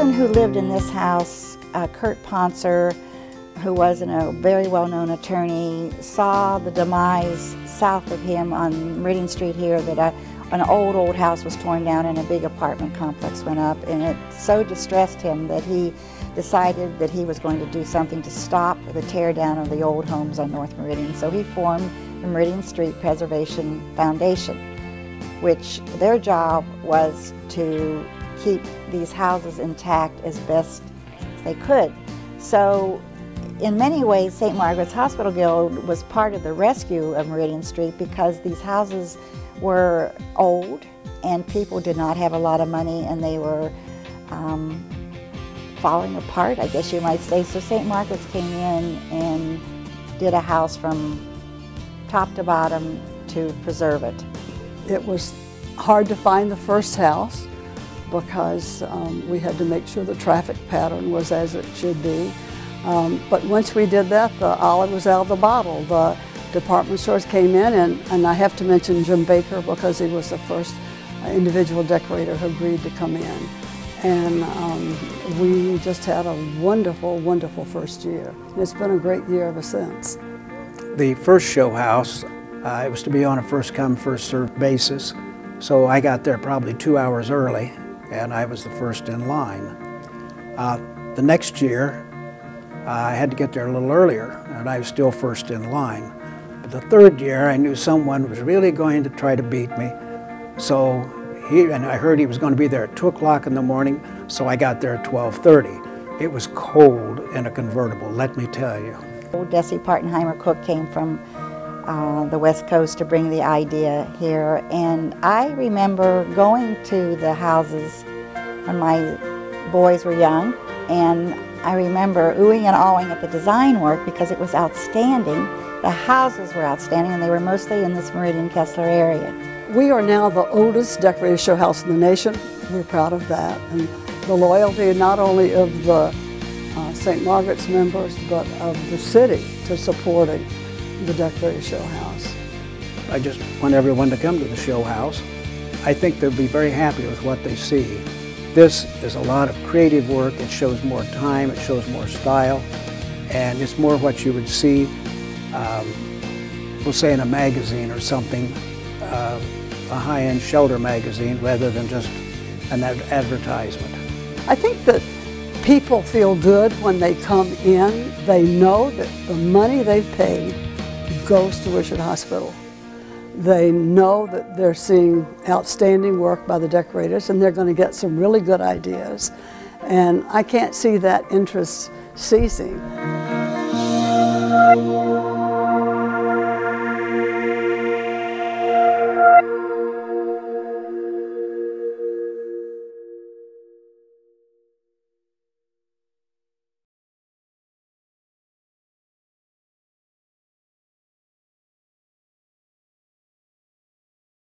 person who lived in this house, Kurt Ponser, who was a very well-known attorney, saw the demise south of him on Meridian Street here, that an old house was torn down and a big apartment complex went up, and it so distressed him that he decided that he was going to do something to stop the tear down of the old homes on North Meridian. So he formed the Meridian Street Preservation Foundation, which their job was to keep these houses intact as best as they could. So in many ways, St. Margaret's Hospital Guild was part of the rescue of Meridian Street, because these houses were old and people did not have a lot of money, and they were falling apart, I guess you might say. So St. Margaret's came in and did a house from top to bottom to preserve it. It was hard to find the first house because we had to make sure the traffic pattern was as it should be. But once we did that, the olive was out of the bottle. The department stores came in, and I have to mention Jim Baker, because he was the first individual decorator who agreed to come in. And we just had a wonderful, wonderful first year. And it's been a great year ever since. The first show house, it was to be on a first-come, first-served basis. So I got there probably 2 hours early, and I was the first in line. The next year, I had to get there a little earlier, and I was still first in line. But the third year, I knew someone was really going to try to beat me. So and I heard he was going to be there at 2 o'clock in the morning, so I got there at 12:30. It was cold in a convertible, let me tell you. Desi Partenheimer Cook came from the West Coast to bring the idea here, and I remember going to the houses when my boys were young, and I remember oohing and awing at the design work because it was outstanding. The houses were outstanding, and they were mostly in this Meridian-Kessler area. We are now the oldest decorated show house in the nation. We're proud of that. And the loyalty not only of the St. Margaret's members, but of the city to supporting the decorated show house. I just want everyone to come to the show house. I think they'll be very happy with what they see. This is a lot of creative work. It shows more time, it shows more style, and it's more what you would see, we'll say in a magazine or something, a high-end shelter magazine rather than just an advertisement. I think that people feel good when they come in. They know that the money they've paid goes to Wishard Hospital. They know that they're seeing outstanding work by the decorators, and they're going to get some really good ideas. And I can't see that interest ceasing.